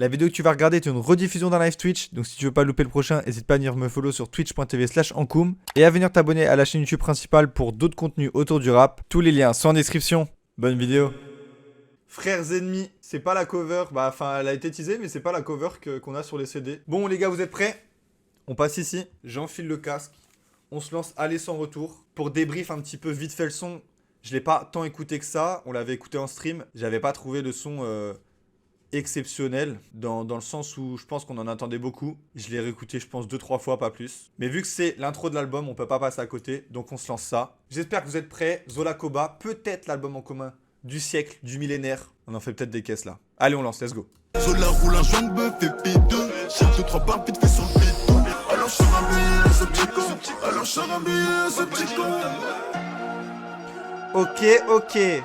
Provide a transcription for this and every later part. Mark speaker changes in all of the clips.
Speaker 1: La vidéo que tu vas regarder est une rediffusion d'un live Twitch, donc si tu veux pas louper le prochain, n'hésite pas à venir me follow sur twitch.tv/Ankoum et à venir t'abonner à la chaîne YouTube principale pour d'autres contenus autour du rap. Tous les liens sont en description. Bonne vidéo. Frères ennemis, c'est pas la cover, elle a été teasée, mais c'est pas la cover qu'on a sur les CD. Bon les gars, vous êtes prêts? On passe ici, j'enfile le casque, on se lance aller sans retour. Pour débrief un petit peu vite fait le son, je l'ai pas tant écouté que ça, on l'avait écouté en stream, j'avais pas trouvé le son exceptionnel, dans le sens où je pense qu'on en attendait beaucoup. Je l'ai réécouté je pense 2-3 fois, pas plus. Mais vu que c'est l'intro de l'album, on peut pas passer à côté, donc on se lance ça. J'espère que vous êtes prêts, Zola Koba, peut-être l'album en commun du siècle, du millénaire. On en fait peut-être des caisses là. Allez on lance, let's go.
Speaker 2: Zola roule un joint de bœuf et P2. Cherche 2-3 barres vite fait sur le béton. Alors charabie, ce petit con. Alors charabie, ce petit con.
Speaker 1: Ok.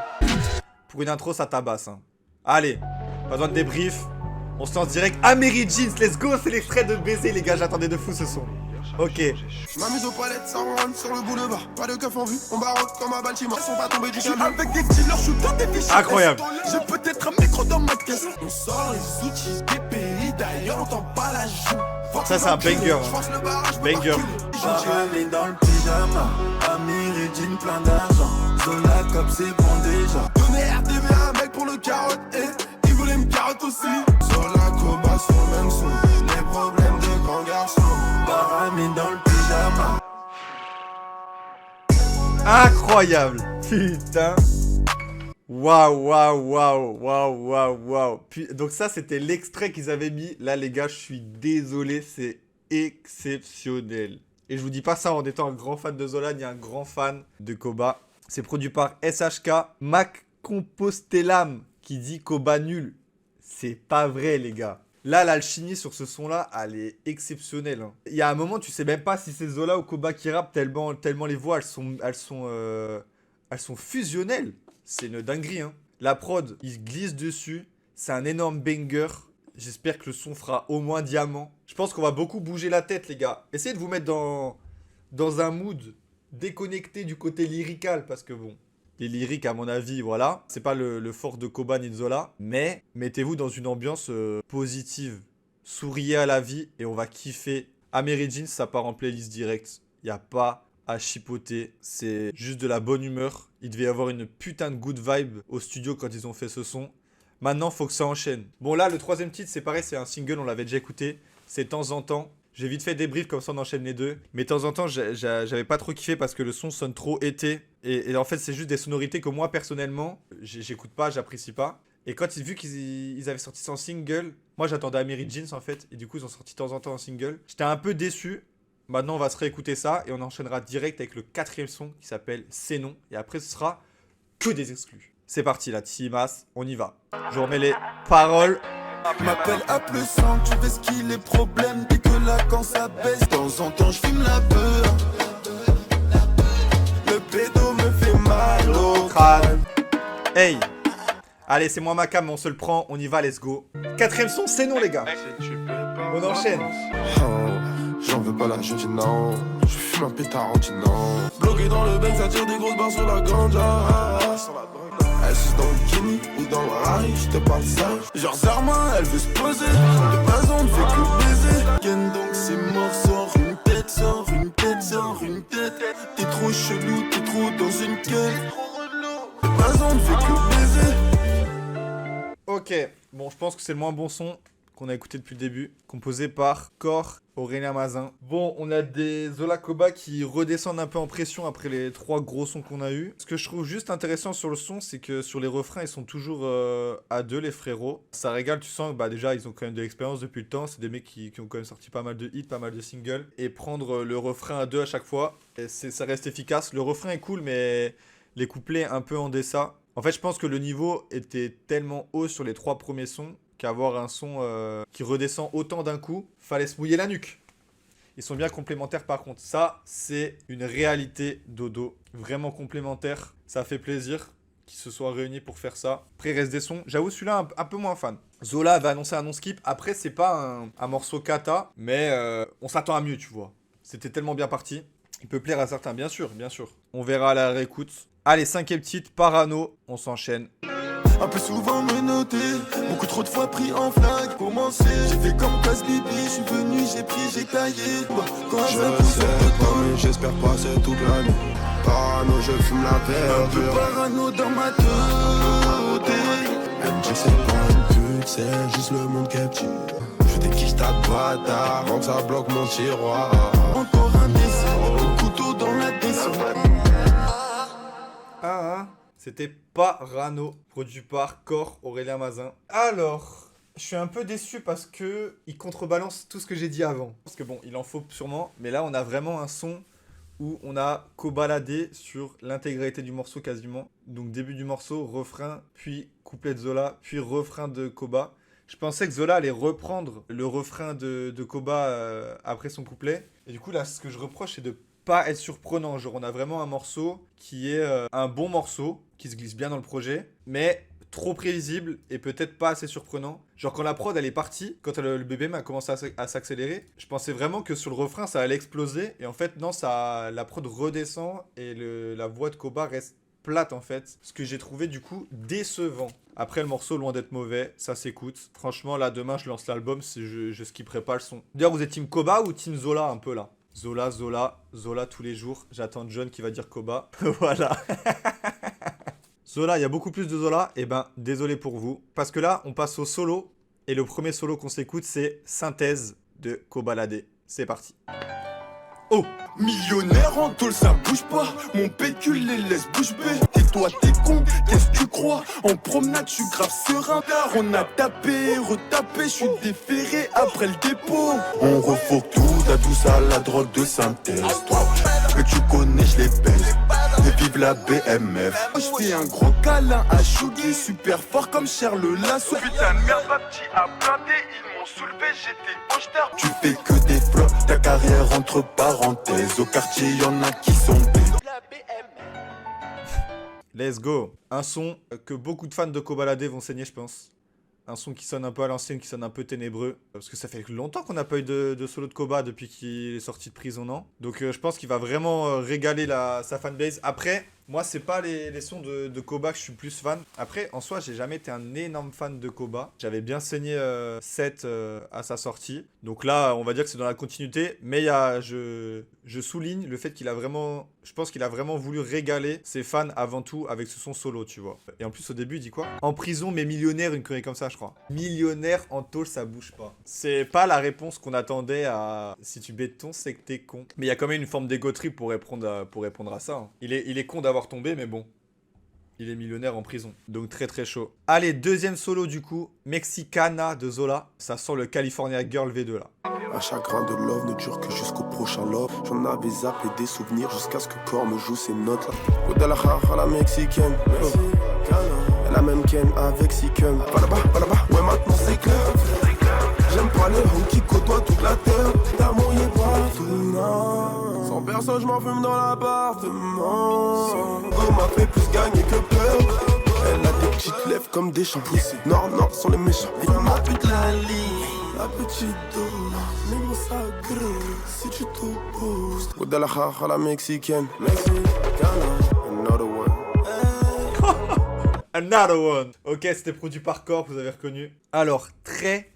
Speaker 1: Pour une intro, ça tabasse. Hein. Allez, pas besoin de débrief. On se lance direct. Mary Jeans, let's go. C'est l'extrait de baiser, les gars. J'attendais de fou ce son. Ok.
Speaker 2: M'amuse aux palettes, ça rentre sur le boulevard. Pas de keuf en vue, on baroque comme à Baltimore. Ils sont pas tombés du camion. Avec des dealers, shoot dans des fichiers.
Speaker 1: Incroyable.
Speaker 2: J'ai peut-être un micro dans ma caisse. On sort les outils des pays d'ailleurs, on t'en pas la joue.
Speaker 1: Ça, c'est un banger. Banger.
Speaker 2: J'ai mis dans le pyjama. Amiri jean plein d'argent. Zola comme c'est bon déjà. Donner RDB à un mec pour le carotte. Et il voulait me carotte aussi. Zola Koba sur le même son. Les problèmes de grands garçons. Barami dans le pyjama.
Speaker 1: Incroyable. Putain. Waouh. Donc ça, c'était l'extrait qu'ils avaient mis. Là, les gars, je suis désolé, c'est exceptionnel. Et je vous dis pas ça en étant un grand fan de Zola, ni un grand fan de Koba. C'est produit par SHK, Mac Compostellam, qui dit Koba nul. C'est pas vrai, les gars. Là, l'alchimie sur ce son-là, elle est exceptionnelle. Hein. Il y a un moment, tu sais même pas si c'est Zola ou Koba qui rappe, tellement les voix, elles sont fusionnelles. C'est une dinguerie, hein. La prod, il glisse dessus. C'est un énorme banger. J'espère que le son fera au moins diamant. Je pense qu'on va beaucoup bouger la tête, les gars. Essayez de vous mettre dans un mood déconnecté du côté lyrical. Parce que bon, les lyriques, à mon avis, voilà. C'est pas le fort de Koba ni de Zola. Mais mettez-vous dans une ambiance positive. Souriez à la vie et on va kiffer. Mary Jeans, ça part en playlist direct. Il n'y a pas à chipoter, c'est juste de la bonne humeur. Il devait y avoir une putain de good vibe au studio quand ils ont fait ce son. Maintenant, faut que ça enchaîne. Bon là, le troisième titre, c'est pareil, c'est un single, on l'avait déjà écouté. C'est de temps en temps. J'ai vite fait débrief, comme ça on enchaîne les deux. Mais de temps en temps, j'avais pas trop kiffé parce que le son sonne trop été. Et en fait, c'est juste des sonorités que moi, personnellement, j'écoute pas, j'apprécie pas. Et quand vu qu'ils avaient sorti ça en single, moi j'attendais Mary Jeans en fait. Et du coup, ils ont sorti de temps en temps en single. J'étais un peu déçu. Maintenant, on va se réécouter ça et on enchaînera direct avec le quatrième son qui s'appelle C'est non. Et après, ce sera que des exclus. C'est parti, la Timas, on y va. Je remets les paroles.
Speaker 2: M'appelle à plus 100, tu veux ce qu'il est problème. Dès que là, quand ça baisse, de temps en temps, je fume la peur. Le pédo me fait mal au
Speaker 1: crâne. Hey. Allez, c'est moi ma cam, on se le prend, on y va, let's go. Quatrième son, c'est non, les gars. On enchaîne.
Speaker 2: J'en veux pas là, je dis non. Je fume un pétard, on dit non. Bloqué dans le bec, ça tire des grosses barres sur la ganja. Assise dans le bikini ou dans le Rari, je te parle ça. Genre Zermain, elle veut se poser. De base, on ne fait que baiser. Ken donc c'est mort, sort une tête, sort une tête, sort une tête. T'es trop chelou, t'es trop dans une quête. De base, on ne fait que baiser.
Speaker 1: Ok, bon, je pense que c'est le moins bon son qu'on a écouté depuis le début, composé par Core, Aurélien Mazin. Bon, on a des Zola Koba qui redescendent un peu en pression après les 3 gros sons qu'on a eu. Ce que je trouve juste intéressant sur le son, c'est que sur les refrains, ils sont toujours à deux, les frérots. Ça régale, tu sens que déjà, ils ont quand même de l'expérience depuis le temps. C'est des mecs qui ont quand même sorti pas mal de hits, pas mal de singles. Et prendre le refrain à deux à chaque fois, ça reste efficace. Le refrain est cool, mais les couplets un peu en deçà. En fait, je pense que le niveau était tellement haut sur les 3 premiers sons qu'avoir un son qui redescend autant d'un coup, fallait se mouiller la nuque. Ils sont bien complémentaires par contre. Ça, c'est une réalité dodo. Vraiment complémentaire. Ça fait plaisir qu'ils se soient réunis pour faire ça. Après, il reste des sons. J'avoue, celui-là, un peu moins fan. Zola avait annoncé un non-skip. Après, c'est pas un morceau kata, mais on s'attend à mieux, tu vois. C'était tellement bien parti. Il peut plaire à certains, bien sûr, bien sûr. On verra à la réécoute. Allez, 5e titre, Parano. On s'enchaîne.
Speaker 2: un peu souvent me noter. Beaucoup trop de fois pris en flag, commencé. J'ai fait comme casse bibi, je suis venu, j'ai pris, j'ai taillé. Quand je sais pas, mais j'espère passer toute l'année. Parano, je fume la verre. Un peu parano dans ma tête. MJ c'est pas une pute, c'est juste le monde qui est petit. Je déquiche ta bâtard, avant que ça bloque mon tiroir. Encore un décès, un couteau dans la descente.
Speaker 1: C'était Parano, produit par Core Aurélien Mazin. Alors, je suis un peu déçu parce que il contrebalance tout ce que j'ai dit avant. Parce que bon, il en faut sûrement, mais là on a vraiment un son où on a cobaladé sur l'intégralité du morceau quasiment. Donc début du morceau, refrain, puis couplet de Zola, puis refrain de Koba. Je pensais que Zola allait reprendre le refrain de Koba après son couplet. Et du coup là, ce que je reproche, c'est de pas être surprenant. Genre on a vraiment un morceau qui est un bon morceau, qui se glisse bien dans le projet, mais trop prévisible et peut-être pas assez surprenant. Genre quand la prod elle est partie, quand le BPM a commencé à s'accélérer, je pensais vraiment que sur le refrain ça allait exploser, et en fait non, la prod redescend et la voix de Koba reste plate en fait, ce que j'ai trouvé du coup décevant. Après le morceau, loin d'être mauvais, ça s'écoute. Franchement là demain je lance l'album, je skipperai pas le son. D'ailleurs vous êtes team Koba ou team Zola un peu là? Zola tous les jours. J'attends John qui va dire Koba. Voilà. Zola, il y a beaucoup plus de Zola. Eh ben, désolé pour vous. Parce que là, on passe au solo. Et le premier solo qu'on s'écoute, c'est Synthèse de Kobalade. C'est parti. Oh!
Speaker 2: Millionnaire en tôle, ça bouge pas. Mon pécule les laisse bouche bée. Et toi, t'es con, qu'est-ce que tu crois? En promenade, je suis grave serein. On a tapé, retapé, je suis déféré après le dépôt. On refourque tout, t'as tout ça, la drogue de synthèse. Toi, que tu connais, je les baise. Et vive la BMF. Je fais un gros câlin à Chougi, super fort comme Charles Lasso. Putain de merde, ma petite a blindé, ils m'ont soulevé, j'étais au star. Tu fais que des flops, ta carrière entre parenthèses. Au quartier, y'en a qui sont bêtes.
Speaker 1: Let's go. Un son que beaucoup de fans de Kobalade vont saigner, je pense. Un son qui sonne un peu à l'ancienne, qui sonne un peu ténébreux. Parce que ça fait longtemps qu'on n'a pas eu de solo de Koba depuis qu'il est sorti de prison, non? Donc je pense qu'il va vraiment régaler sa fanbase. Après, moi, c'est pas les sons de Koba que je suis plus fan. Après, en soi, j'ai jamais été un énorme fan de Koba. J'avais bien saigné 7 à sa sortie. Donc là, on va dire que c'est dans la continuité. Mais je souligne le fait qu'il a vraiment... Je pense qu'il a vraiment voulu régaler ses fans avant tout avec ce son solo, tu vois. Et en plus, au début, il dit quoi? En prison, mais millionnaire, une connerie comme ça, je crois. Millionnaire en tôle, ça bouge pas. C'est pas la réponse qu'on attendait à... Si tu béton, c'est que t'es con. Mais il y a quand même une forme d'égo trip pour répondre à ça. Hein. Il est con d'avoir tombé, mais bon. Il est millionnaire en prison. Donc très très chaud. Allez, deuxième solo du coup. Mexicana de Zola. Ça sort le California Girl V2 là.
Speaker 2: Un chagrin de love ne dure que jusqu'au prochain love. J'en avais zappé des souvenirs jusqu'à ce que Corps me joue ces notes là. Guadalajara, la mexicaine. Elle a même ken avec Siken. Pas là-bas, ouais maintenant c'est clair. J'aime pas les hommes qui côtoient toute la terre. T'as mouillé partout, non. Sans personne, je m'en fume dans l'appartement. On m'a fait plus gagner que peur. Elle a des petites lèvres comme des shampoings. Non, sont les méchants. Et ma pute la lit, la petite dose. Mais mon sacré, si tu t'opposes. Guadalajara, la mexicaine. Another one.
Speaker 1: Another one. Ok, c'était produit par Corp, vous avez reconnu. Alors, très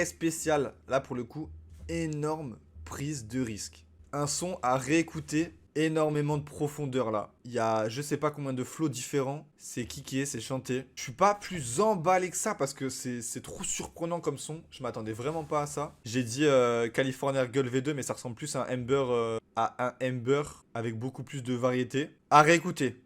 Speaker 1: spécial. Là, pour le coup, énorme prise de risque. Un son à réécouter, énormément de profondeur là. Il y a je sais pas combien de flows différents. C'est kické, c'est chanté. Je suis pas plus emballé que ça parce que c'est trop surprenant comme son. Je m'attendais vraiment pas à ça. J'ai dit California Girl V2, mais ça ressemble plus à un Amber avec beaucoup plus de variété. À réécouter.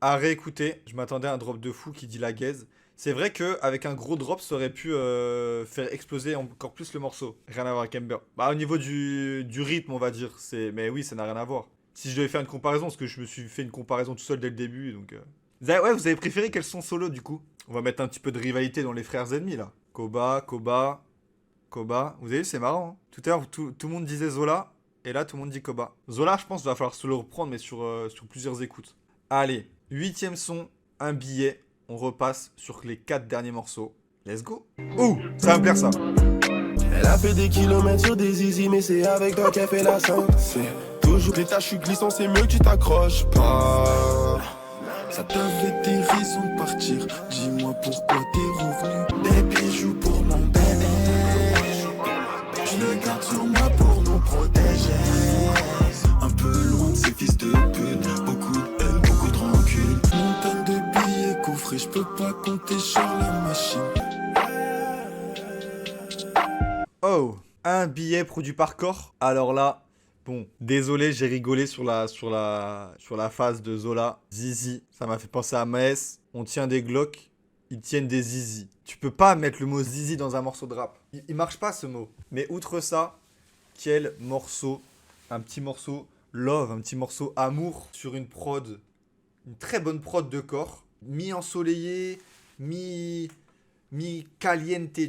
Speaker 1: Je m'attendais à un drop de fou qui dit la gaze. C'est vrai qu'avec un gros drop, ça aurait pu faire exploser encore plus le morceau. Rien à voir avec Amber. Bah, au niveau du rythme, on va dire. Mais oui, ça n'a rien à voir. Si je devais faire une comparaison, parce que je me suis fait une comparaison tout seul dès le début. Donc, vous avez préféré quel son solo du coup? On va mettre un petit peu de rivalité dans les frères ennemis là. Koba. Vous avez vu, c'est marrant. Hein, tout à l'heure, tout le monde disait Zola. Et là, tout le monde dit Koba. Zola, je pense qu'il va falloir se le reprendre, mais sur plusieurs écoutes. Allez, 8ème son, un billet. On repasse sur les 4 derniers morceaux. Let's go. Ouh, ça va me plaire ça.
Speaker 2: Elle a fait des kilomètres sur des zizi, mais c'est avec toi qu'elle fait la scène. C'est toujours les tâches glissant, c'est mieux que tu t'accroches pas. Ça t'avait des raisons de partir. Dis-moi pourquoi t'es revenu. Des bijoux pour mon bébé. Je le garde sur moi pour nous protéger. Un peu loin de ces fils de pute. Beaucoup de haine, beaucoup de rancune. Montagne de billets coffrés. Je peux pas compter sur la machine.
Speaker 1: Oh, un billet produit par Corps. Alors là, bon, désolé, j'ai rigolé sur la phase de Zola. Zizi, ça m'a fait penser à Maes. On tient des Glock, ils tiennent des Zizi. Tu peux pas mettre le mot Zizi dans un morceau de rap. Il marche pas ce mot. Mais outre ça, quel morceau, un petit morceau love, un petit morceau amour sur une prod, une très bonne prod de Corps, mi-ensoleillé, mi-caliente,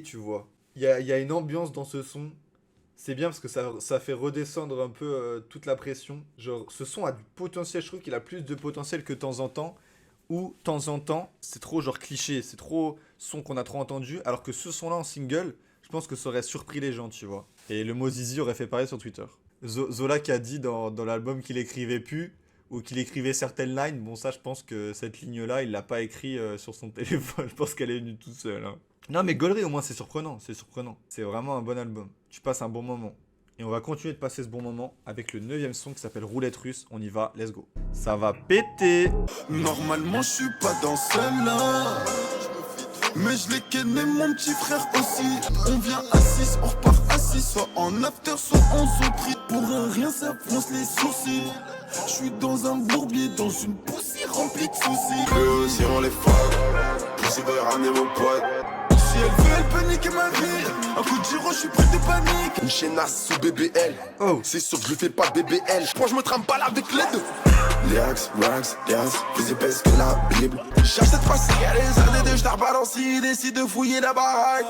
Speaker 1: tu vois. Il y a une ambiance dans ce son. C'est bien parce que ça fait redescendre un peu toute la pression. Genre, ce son a du potentiel. Je trouve qu'il a plus de potentiel que de temps en temps. Ou, de temps en temps, c'est trop genre cliché. C'est trop son qu'on a trop entendu. Alors que ce son-là en single, je pense que ça aurait surpris les gens, tu vois. Et le mot Zizi aurait fait pareil sur Twitter. Zola qui a dit dans l'album qu'il écrivait plus. Ou qu'il écrivait certaines lines. Bon, ça, je pense que cette ligne-là, il l'a pas écrit sur son téléphone. Je pense qu'elle est venue toute seule, hein. Non mais Gaulerie au moins c'est surprenant, c'est vraiment un bon album. Tu passes un bon moment. Et on va continuer de passer ce bon moment avec le 9ème son qui s'appelle Roulette Russe. On y va, let's go. Ça va péter.
Speaker 2: Normalement je suis pas dans celle-là, mais je l'ai kenné mon petit frère aussi. On vient à 6, on repart à 6. Soit en after, soit en zone. Pour un rien ça fronce les sourcils. Je suis dans un bourbier, dans une poussière remplie de soucis. Eux aussi on les fuck, poussé veut ramener mon pote. Si elle veut, elle peut niquer ma vie. Un coup de gyro, je suis pris de panique. Une chaînasse sous BBL.
Speaker 1: Oh,
Speaker 2: C'est sûr que je lui fais pas BBL. Je pense que je me trame pas là avec les deux. Liax, Rax, Diaz, plus épaisse que la Bible. J'achète pas si y'a des années de je balance, il décide de fouiller la baraque.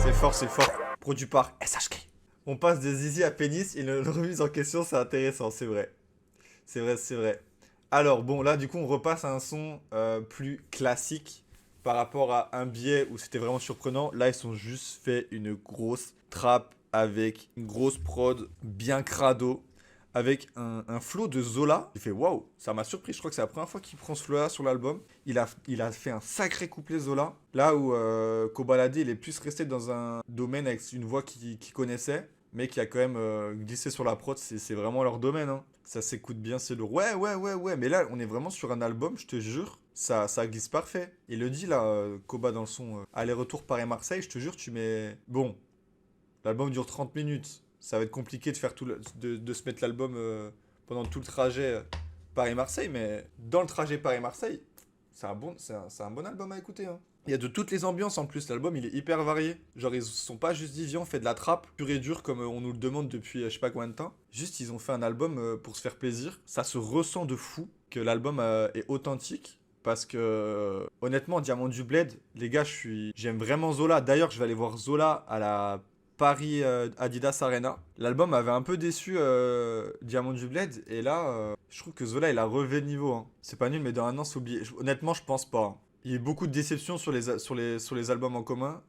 Speaker 1: c'est fort. Produit par SHK. On passe de Zizi à Pénis et le remise en question, c'est intéressant, c'est vrai. C'est vrai. Alors bon, là du coup on repasse à un son plus classique. Par rapport à un billet où c'était vraiment surprenant, là ils ont juste fait une grosse trappe avec une grosse prod bien crado, avec un flow de Zola. J'ai fait waouh, ça m'a surpris. Je crois que c'est la première fois qu'il prend ce flow-là sur l'album. Il a fait un sacré couplet Zola. Là où Kobalade, il est plus resté dans un domaine avec une voix qu'il connaissait, mais qui a quand même glissé sur la prod. C'est vraiment leur domaine, hein. Ça s'écoute bien, c'est lourd. Ouais. Mais là, on est vraiment sur un album, je te jure. Ça glisse parfait. Il le dit là, Koba dans le son aller-retour Paris-Marseille, je te jure, tu mets. Bon, l'album dure 30 minutes. Ça va être compliqué de faire de se mettre l'album pendant tout le trajet Paris-Marseille, mais dans le trajet Paris-Marseille, c'est un bon album à écouter, hein. Il y a de toutes les ambiances en plus, l'album il est hyper varié. Genre ils sont pas juste dit viens on fait de la trappe pure et dure comme on nous le demande depuis je sais pas combien de temps. Juste ils ont fait un album pour se faire plaisir. Ça se ressent de fou que l'album est authentique. Parce que honnêtement Diamant du Bled, les gars j'aime vraiment Zola. D'ailleurs je vais aller voir Zola à la Paris Adidas Arena. L'album avait un peu déçu Diamant du Bled. Et là je trouve que Zola il a relevé le niveau, hein. C'est pas nul mais dans un an c'est oublié. Honnêtement je pense pas, hein. Il y a eu beaucoup de déceptions sur les albums en commun.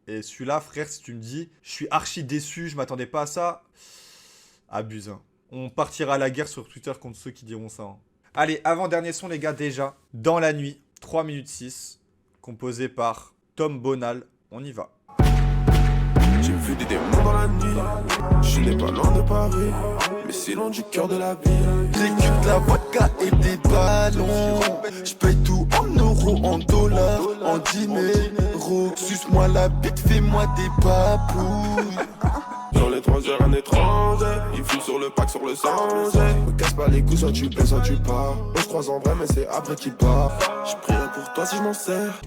Speaker 1: Et celui-là, frère, si tu me dis, je suis archi déçu, je m'attendais pas à ça, abuse, hein. On partira à la guerre sur Twitter contre ceux qui diront ça, hein. Allez, avant-dernier son, les gars, déjà. Dans la nuit, 3 minutes 6, composé par Tom Bonal. On y va.
Speaker 2: J'ai vu des démons dans la nuit. Je n'ai pas loin de Paris, mais c'est loin du cœur de la ville. J'écoute de la vodka et des ballons. Je paye tout en euros, en dollars, en dinero. Suce-moi la bite, fais-moi des papouilles. Dans les 3 heures, un étranger. Il fume sur le pack, sur le sang. Me casse pas les couilles, soit tu paies, soit tu pars. On se croise en vrai, mais c'est après qu'il part. Je prierai pour toi si je m'en sers.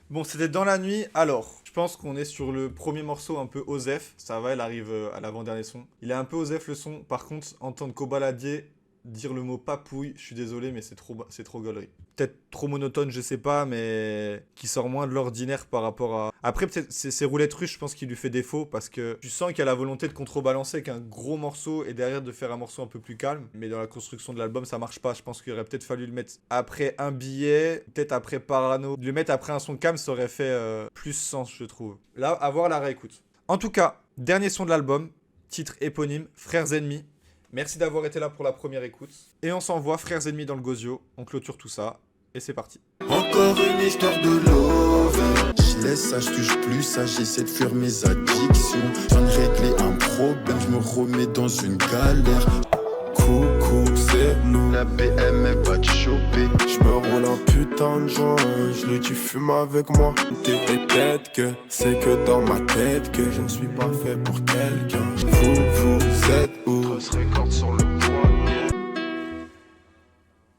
Speaker 1: Bon, c'était dans la nuit. Alors, je pense qu'on est sur le premier morceau un peu Osef. Ça va, elle arrive à l'avant-dernier son. Il est un peu Osef le son. Par contre, entendre Kobaladier dire le mot papouille, je suis désolé, mais c'est trop gaulerie. Peut-être trop monotone, je sais pas, mais qui sort moins de l'ordinaire par rapport à... Après, peut-être c'est Roulette Russe, je pense qu'il lui fait défaut, parce que tu sens qu'il y a la volonté de contrebalancer avec un gros morceau et derrière de faire un morceau un peu plus calme. Mais dans la construction de l'album, ça marche pas. Je pense qu'il aurait peut-être fallu le mettre après un billet, peut-être après Parano. Le mettre après un son calme, ça aurait fait plus sens, je trouve. Là, à voir la réécoute. En tout cas, dernier son de l'album, titre éponyme, Frères Ennemis. Merci d'avoir été là pour la première écoute. Et on s'envoie frères ennemis dans le gosio. On clôture tout ça. Et c'est parti.
Speaker 2: Encore une histoire de love. Je laisse ça, je touche plus ça, j'essaie de fuir mes addictions. Je viens de régler un problème, je me remets dans une galère. Coucou, c'est nous. La BM elle va te choper. Je me roule un putain de joint, je lui dis fume avec moi. Peut-être que c'est que dans ma tête que je ne suis pas fait pour quelqu'un. Vous êtes où? Grosse record sur le poignet.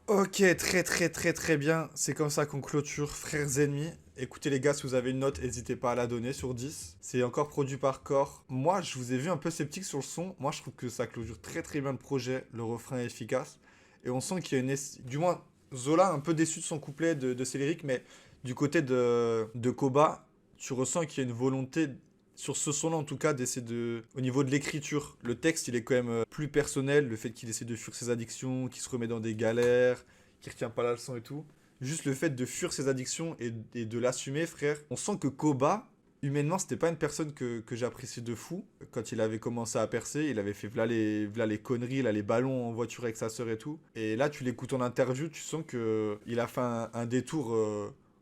Speaker 1: Ok, très bien. C'est comme ça qu'on clôture Frères Ennemis. Écoutez les gars, si vous avez une note, n'hésitez pas à la donner sur 10. C'est encore produit par Core. Moi, je vous ai vu un peu sceptique sur le son. Moi, je trouve que ça clôture très bien le projet. Le refrain est efficace. Et on sent qu'il y a une... Du moins, Zola un peu déçu de son couplet de ses lyriques, mais du côté de Koba, tu ressens qu'il y a une volonté... Sur ce son-là, en tout cas, d'essayer de... Au niveau de l'écriture, le texte, il est quand même plus personnel. Le fait qu'il essaie de fuir ses addictions, qu'il se remet dans des galères, qu'il retient pas la leçon et tout. Juste le fait de fuir ses addictions et de l'assumer, frère. On sent que Koba, humainement, c'était pas une personne que j'appréciais de fou. Quand il avait commencé à percer, il avait fait v'là les conneries, là, les ballons en voiture avec sa sœur et tout. Et là, tu l'écoutes en interview, tu sens qu'il a fait un détour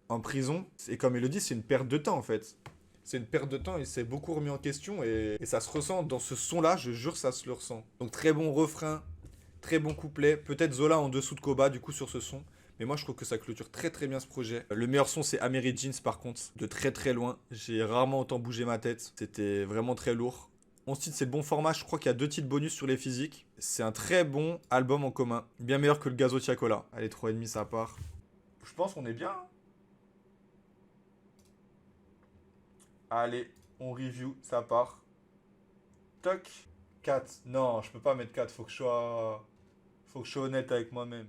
Speaker 1: en prison. Et comme il le dit, c'est une perte de temps, en fait. C'est une perte de temps, il s'est beaucoup remis en question et ça se ressent dans ce son-là, je jure, ça se le ressent. Donc très bon refrain, très bon couplet, peut-être Zola en dessous de Koba du coup sur ce son, mais moi je trouve que ça clôture très bien ce projet. Le meilleur son c'est Ameri Jeans par contre, de très loin, j'ai rarement autant bougé ma tête, c'était vraiment très lourd. 11 titres c'est le bon format, je crois qu'il y a 2 titres bonus sur les physiques, c'est un très bon album en commun, bien meilleur que le Gazo Tiakola. Allez 3,5 ça part. Je pense qu'on est bien. Allez, on review, ça part. Toc. 4. Non, je peux pas mettre 4, faut que je sois honnête avec moi-même.